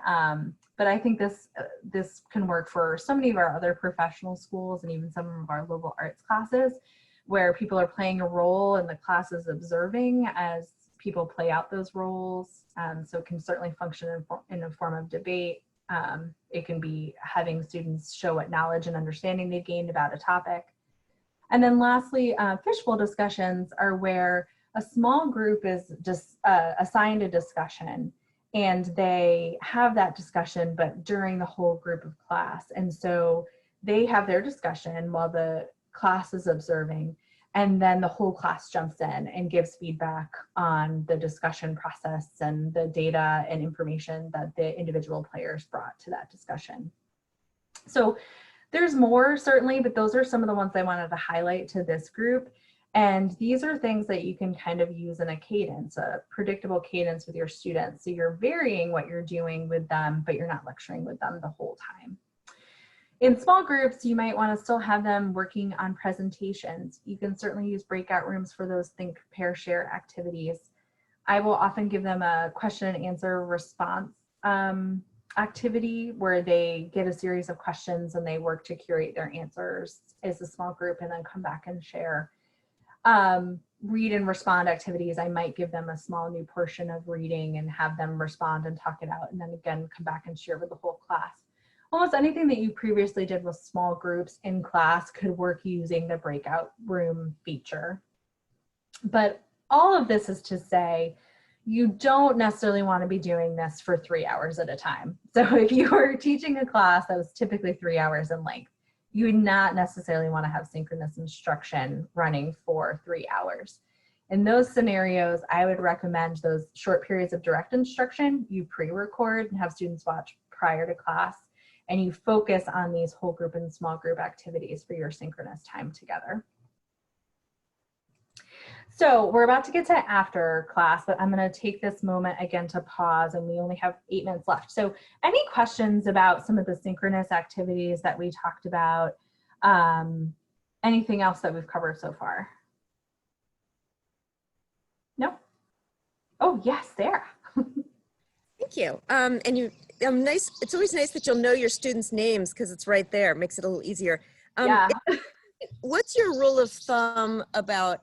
but I think this can work for so many of our other professional schools and even some of our liberal arts classes, where people are playing a role and the class is observing as people play out those roles. So it can certainly function in a form of debate. It can be having students show what knowledge and understanding they've gained about a topic. And then lastly, fishbowl discussions are where a small group is just assigned a discussion, and they have that discussion, but during the whole group of class. And so they have their discussion while the class is observing, and then the whole class jumps in and gives feedback on the discussion process and the data and information that the individual players brought to that discussion. So there's more, certainly, but those are some of the ones I wanted to highlight to this group. And these are things that you can kind of use in a cadence, a predictable cadence with your students. So you're varying what you're doing with them, but you're not lecturing with them the whole time. In small groups, you might want to still have them working on presentations. You can certainly use breakout rooms for those think, pair, share activities. I will often give them a question and answer response activity where they get a series of questions and they work to curate their answers as a small group and then come back and share. Read and respond activities, I might give them a small new portion of reading and have them respond and talk it out, and then again come back and share with the whole class. Almost anything that you previously did with small groups in class could work using the breakout room feature. But all of this is to say, you don't necessarily want to be doing this for 3 hours at a time. So if you were teaching a class that was typically 3 hours in length, you would not necessarily want to have synchronous instruction running for 3 hours. In those scenarios, I would recommend those short periods of direct instruction you pre-record and have students watch prior to class, and you focus on these whole group and small group activities for your synchronous time together. So we're about to get to after class, but I'm going to take this moment again to pause, and we only have 8 minutes left. So any questions about some of the synchronous activities that we talked about? Anything else that we've covered so far? No? Oh, yes, Sarah.
Thank you. And you, nice. It's always nice that you'll know your students' names because it's right there. It makes it a little easier.
Yeah.
What's your rule of thumb about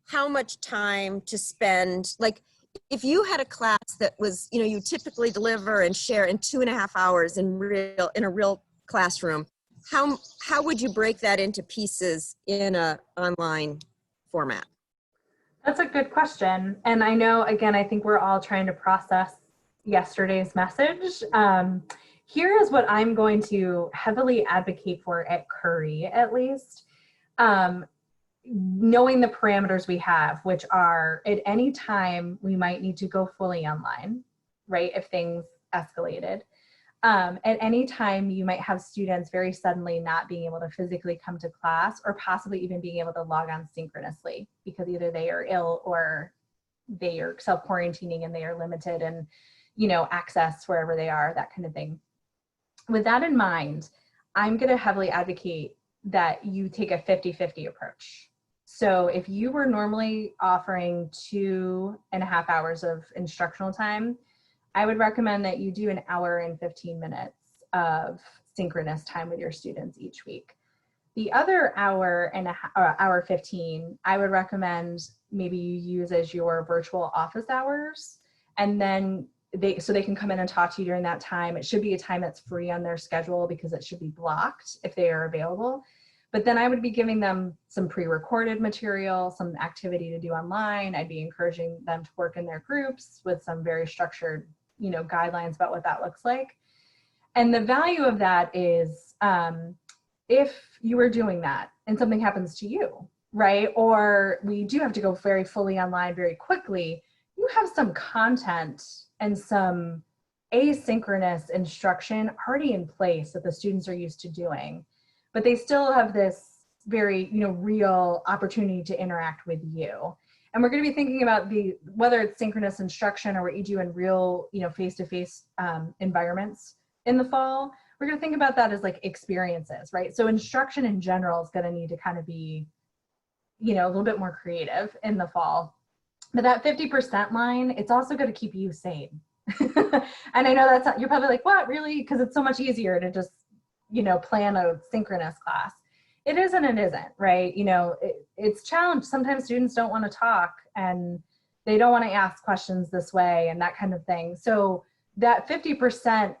how much time to spend? Like, if you had a class that was, you know, you typically deliver and share in 2.5 hours in a real classroom, how would you break that into pieces in a online format?
That's a good question. And I know, again, I think we're all trying to process yesterday's message. Here is what I'm going to heavily advocate for at Curry, at least. Knowing the parameters we have, which are at any time we might need to go fully online, right, if things escalated. At any time, you might have students very suddenly not being able to physically come to class, or possibly even being able to log on synchronously because either they are ill or they are self-quarantining and they are limited in, access wherever they are, that kind of thing. With that in mind, I'm going to heavily advocate that you take a 50-50 approach. So if you were normally offering 2.5 hours of instructional time, I would recommend that you do an hour and 15 minutes of synchronous time with your students each week. The other hour and hour 15, I would recommend maybe you use as your virtual office hours, and then so they can come in and talk to you during that time. It should be a time that's free on their schedule because it should be blocked if they are available. But then I would be giving them some pre-recorded material, some activity to do online. I'd be encouraging them to work in their groups with some very structured, guidelines about what that looks like. And the value of that is if you are doing that and something happens to you, right? Or we do have to go very fully online very quickly, you have some content and some asynchronous instruction already in place that the students are used to doing, but they still have this very, real opportunity to interact with you. And we're going to be thinking about whether it's synchronous instruction or what you do in real, face-to-face environments in the fall. We're going to think about that as like experiences, right? So instruction in general is going to need to kind of be, a little bit more creative in the fall. But that 50% line, it's also going to keep you sane. And I know that's not, you're probably like, what, really? Because it's so much easier to just, plan a synchronous class. It is and it isn't, right? It's challenged. Sometimes students don't want to talk and they don't want to ask questions this way and that kind of thing. So that 50%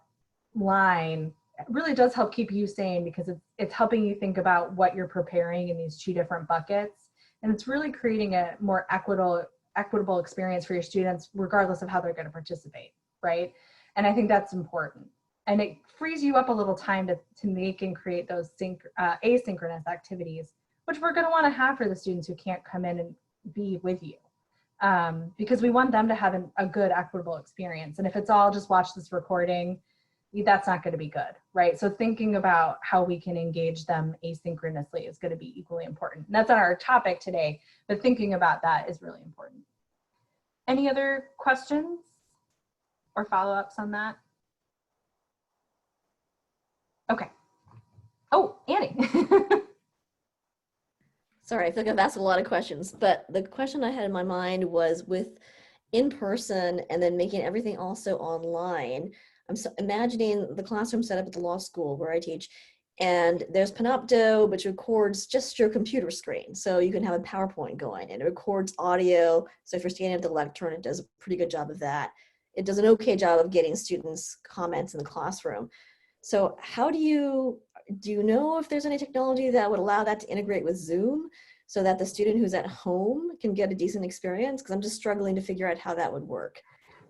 line really does help keep you sane because it's helping you think about what you're preparing in these two different buckets. And it's really creating a more equitable experience for your students, regardless of how they're going to participate, right? And I think that's important. And it frees you up a little time to make and create those asynchronous activities, which we're going to want to have for the students who can't come in and be with you. Because we want them to have a good, equitable experience. And if it's all just watch this recording, that's not going to be good, right? So thinking about how we can engage them asynchronously is going to be equally important. And that's not our topic today, but thinking about that is really important. Any other questions or follow-ups on that? Okay. Oh, Annie.
Sorry, I feel like I've asked a lot of questions, but the question I had in my mind was with in person and then making everything also online. I'm imagining the classroom setup at the law school where I teach, and there's Panopto, which records just your computer screen. So you can have a PowerPoint going, and it records audio. So if you're standing at the lectern, it does a pretty good job of that. It does an okay job of getting students' comments in the classroom. So how do you know if there's any technology that would allow that to integrate with Zoom so that the student who's at home can get a decent experience? Because I'm just struggling to figure out how that would work.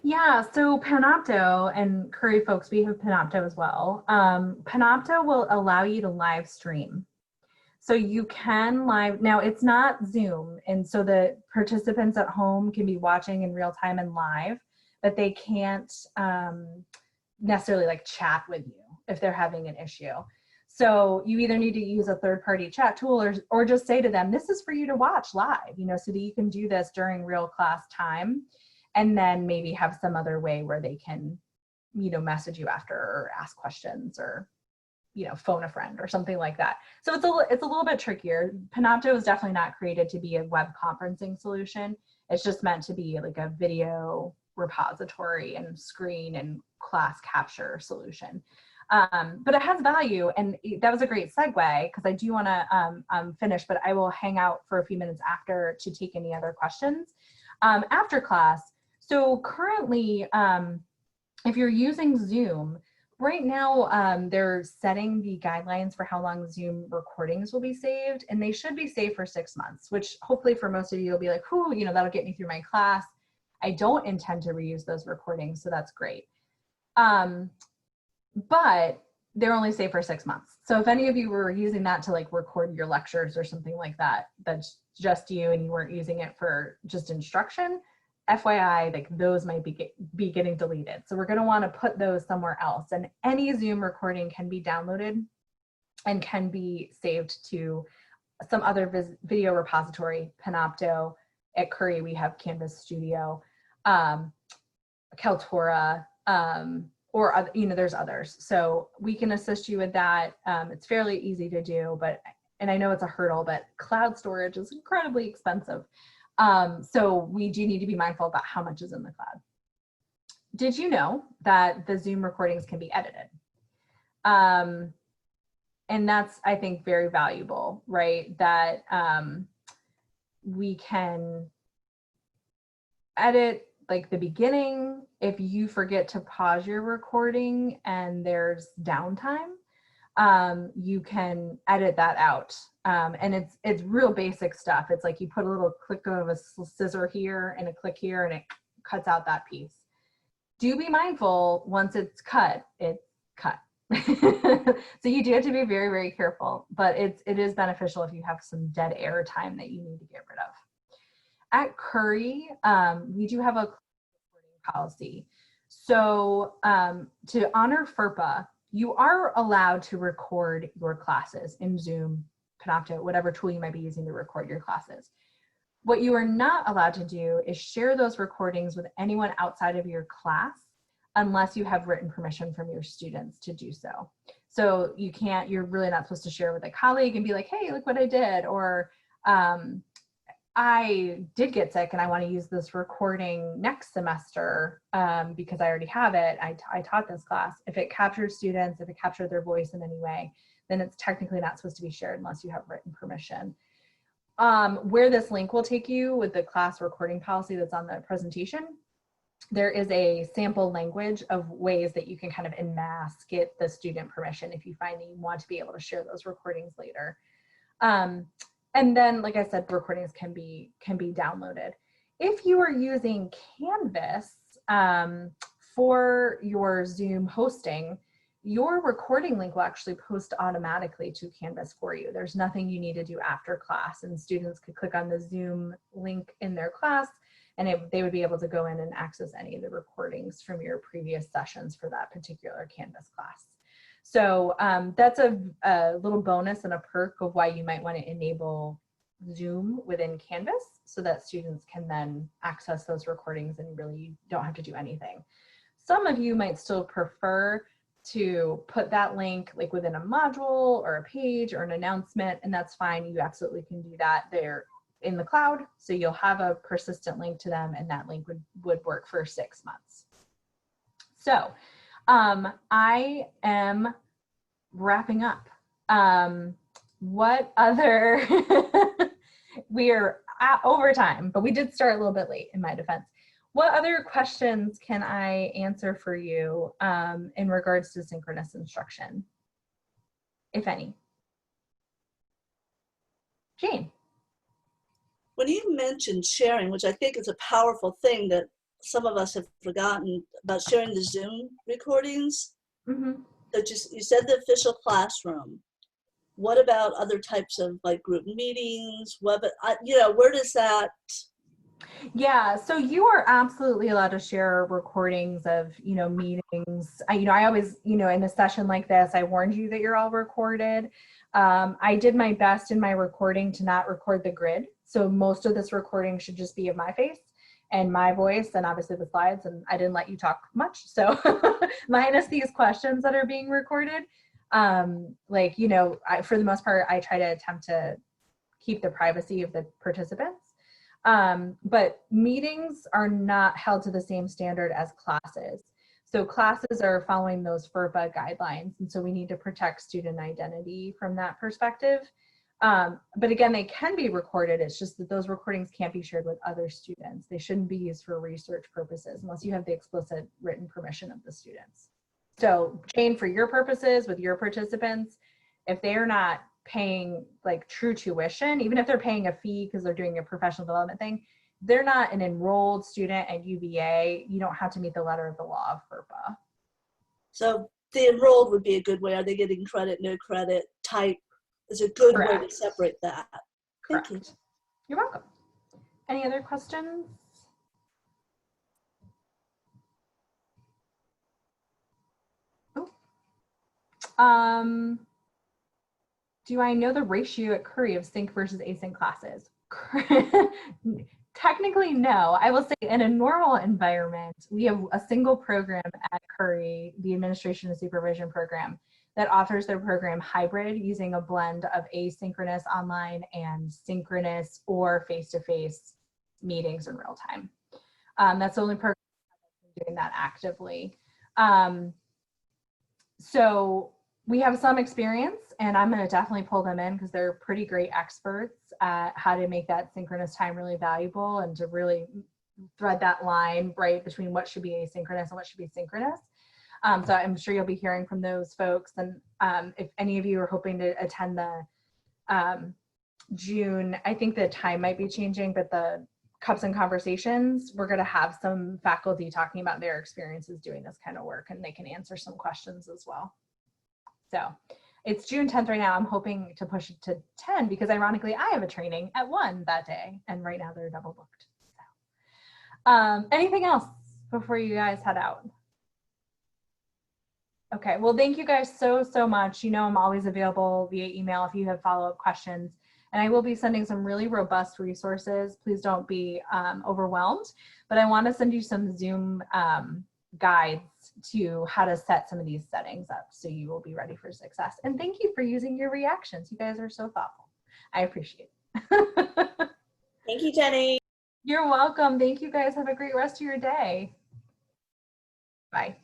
Yeah, so Panopto and Curry folks, we have Panopto as well. Panopto will allow you to live stream. So you can now it's not Zoom, and so the participants at home can be watching in real time and live, but they can't necessarily like chat with you if they're having an issue. So you either need to use a third-party chat tool or just say to them, this is for you to watch live, so that you can do this during real class time, and then maybe have some other way where they can, message you after or ask questions or, phone a friend or something like that. So it's a little bit trickier. Panopto is definitely not created to be a web conferencing solution. It's just meant to be like a video repository and screen and class capture solution. But it has value, and that was a great segue because I do want to finish, but I will hang out for a few minutes after to take any other questions after class. So currently, if you're using Zoom, right now they're setting the guidelines for how long Zoom recordings will be saved, and they should be saved for 6 months, which hopefully for most of you will be like, whoo, that'll get me through my class. I don't intend to reuse those recordings, so that's great. But they're only saved for 6 months. So if any of you were using that to like record your lectures or something like that, that's just you and you weren't using it for just instruction, FYI, like those might be getting deleted. So we're going to want to put those somewhere else. And any Zoom recording can be downloaded and can be saved to some other video repository, Panopto. At Curry, we have Canvas Studio, Kaltura, or other, there's others. So we can assist you with that. It's fairly easy to do, and I know it's a hurdle, but cloud storage is incredibly expensive. So we do need to be mindful about how much is in the cloud. Did you know that the Zoom recordings can be edited? And that's, I think, very valuable, right? That we can edit like the beginning. If you forget to pause your recording and there's downtime, you can edit that out. And it's real basic stuff. It's like you put a little click of a scissor here and a click here and it cuts out that piece. Do be mindful, once it's cut, it's cut. So you do have to be very, very careful, but it is beneficial if you have some dead air time that you need to get rid of. At Curry, we do have a recording policy. So to honor FERPA, you are allowed to record your classes in Zoom, Panopto, whatever tool you might be using to record your classes. What you are not allowed to do is share those recordings with anyone outside of your class unless you have written permission from your students to do so. So you're really not supposed to share with a colleague and be like, hey, look what I did, or I did get sick and I want to use this recording next semester because I already have it. I taught this class. If it captures students, if it captured their voice in any way, then it's technically not supposed to be shared unless you have written permission. Where this link will take you with the class recording policy that's on the presentation, there is a sample language of ways that you can kind of en masse get the student permission if you find that you want to be able to share those recordings later. And then, like I said, recordings can be downloaded. If you are using Canvas for your Zoom hosting, your recording link will actually post automatically to Canvas for you. There's nothing you need to do after class, and students could click on the Zoom link in their class and they would be able to go in and access any of the recordings from your previous sessions for that particular Canvas class. So that's a little bonus and a perk of why you might want to enable Zoom within Canvas so that students can then access those recordings and really don't have to do anything. Some of you might still prefer to put that link like within a module or a page or an announcement, and that's fine. You absolutely can do that. They're in the cloud, so you'll have a persistent link to them, and that link would work for 6 months. So I am wrapping up. What other, we are at overtime, but we did start a little bit late in my defense. What other questions can I answer for you in regards to synchronous instruction, if any? Jane.
When you mentioned sharing, which I think is a powerful thing that some of us have forgotten about sharing the Zoom recordings, that you said the official classroom. What about other types of like group meetings? Where does that?
Yeah, so you are absolutely allowed to share recordings of, meetings. I always, in a session like this, I warned you that you're all recorded. I did my best in my recording to not record the grid. So most of this recording should just be of my face and my voice and obviously the slides, and I didn't let you talk much. So minus these questions that are being recorded, for the most part, I try to attempt to keep the privacy of the participants. But meetings are not held to the same standard as classes. So classes are following those FERPA guidelines, and so we need to protect student identity from that perspective. But again, they can be recorded. It's just that those recordings can't be shared with other students. They shouldn't be used for research purposes unless you have the explicit written permission of the students. So Jane, for your purposes with your participants, if they are not paying like true tuition, even if they're paying a fee because they're doing a professional development thing, they're not an enrolled student at UVA, you don't have to meet the letter of the law of FERPA.
So the enrolled would be a good way. Are they getting credit, no credit, type? Is a good way to separate that.
Correct. Thank you. You're welcome. Any other questions? Do I know the ratio at Curry of sync versus async classes? Technically, no. I will say in a normal environment, we have a single program at Curry, the Administration and Supervision Program, that offers their program hybrid using a blend of asynchronous online and synchronous or face-to-face meetings in real time. That's the only program that's doing that actively. So we have some experience, and I'm going to definitely pull them in because they're pretty great experts at how to make that synchronous time really valuable and to really thread that line right between what should be asynchronous and what should be synchronous. So I'm sure you'll be hearing from those folks. And if any of you are hoping to attend the June, I think the time might be changing, but the Cups and Conversations, we're going to have some faculty talking about their experiences doing this kind of work, and they can answer some questions as well. So it's June 10th right now. I'm hoping to push it to 10 because ironically I have a training at 1 that day, and right now they're double booked. So anything else before you guys head out? Okay, well, thank you guys so much. You know, I'm always available via email if you have follow-up questions. And I will be sending some really robust resources. Please don't be overwhelmed. But I want to send you some Zoom guides to how to set some of these settings up so you will be ready for success. And thank you for using your reactions. You guys are so thoughtful. I appreciate it.
Thank you, Jenny.
You're welcome. Thank you guys. Have a great rest of your day. Bye.